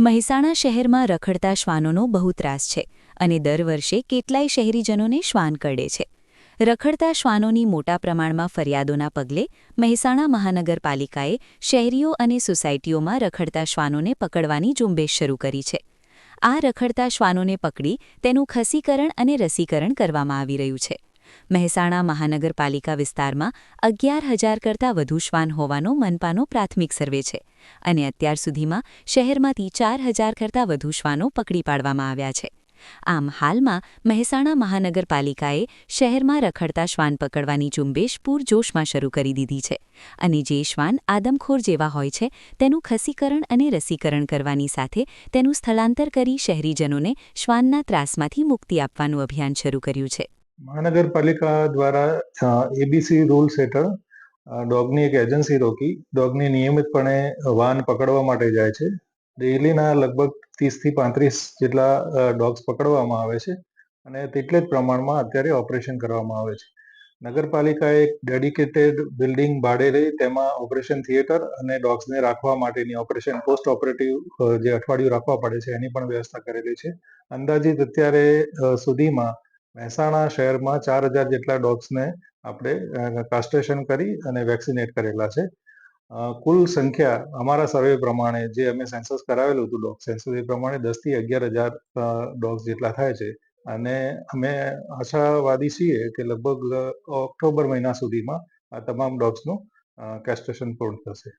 મહેસાણા શહેરમાં રખડતા શ્વાનોનો બહુ ત્રાસ છે અને દર વર્ષે કેટલાય શહેરીજનોને શ્વાન કરડે છે. રખડતા શ્વાનોની મોટા પ્રમાણમાં ફરિયાદોના પગલે મહેસાણા મહાનગરપાલિકાએ શહેરીઓ અને સોસાયટીઓમાં રખડતા શ્વાનોને પકડવાની ઝુંબેશ શરૂ કરી છે. આ રખડતા શ્વાનોને પકડી તેનું ખસીકરણ અને રસીકરણ કરવામાં આવી રહ્યું છે. મહેસાણા મહાનગરપાલિકા વિસ્તારમાં 11,000 કરતાં વધુ શ્વાન હોવાનો મનપાનો પ્રાથમિક સર્વે છે અને અત્યાર સુધીમાં શહેરમાંથી 4,000 કરતાં વધુ શ્વાનો પકડી પાડવામાં આવ્યા છે. આમ હાલમાં મહેસાણા મહાનગરપાલિકાએ શહેરમાં રખડતા શ્વાન પકડવાની ઝુંબેશ પૂરજોશમાં શરૂ કરી દીધી છે અને જે શ્વાન આદમખોર જેવા હોય છે તેનું ખસીકરણ અને રસીકરણ કરવાની સાથે તેનું સ્થળાંતર કરી શહેરીજનોને શ્વાનના ત્રાસમાંથી મુક્તિ આપવાનું અભિયાન શરૂ કર્યું છે. મહાનગરપાલિકા દ્વારા એબીસી રૂલ્સ હેઠળ ડોગની એક એજન્સી રોકી ડોગને નિયમિતપણે વાહન પકડવા માટે જાય છે. ડેઇલીના લગભગ 30થી 35 જેટલા ડોગ્સ પકડવામાં આવે છે અને તેટલે જ પ્રમાણમાં અત્યારે ઓપરેશન કરવામાં આવે છે. નગરપાલિકાએ એક ડેડિકેટેડ બિલ્ડિંગ ભાડે લઈ તેમાં ઓપરેશન થિયેટર અને ડોગ્સને રાખવા માટેની ઓપરેશન પોસ્ટ ઓપરેટિવ જે અઠવાડિયું રાખવા પડે છે એની પણ વ્યવસ્થા કરેલી છે. અંદાજિત અત્યારે સુધીમાં મહેસાણા શહેરમાં 4,000 જેટલા ડોગ્સને આપણે કાસ્ટ્રેશન કરી અને વેક્સિનેટ કરેલા છે. કુલ સંખ્યા અમારા સર્વે પ્રમાણે જે અમે સેન્સસ કરાવેલું હતું ડોગ સેન્સસ એ પ્રમાણે 10,000 થી 11,000 ડોગ્સ જેટલા થાય છે અને અમે આશાવાદી છીએ કે લગભગ ઓક્ટોબર મહિના સુધીમાં આ તમામ ડોગ્સનું કેસ્ટ્રેશન પૂર્ણ થશે.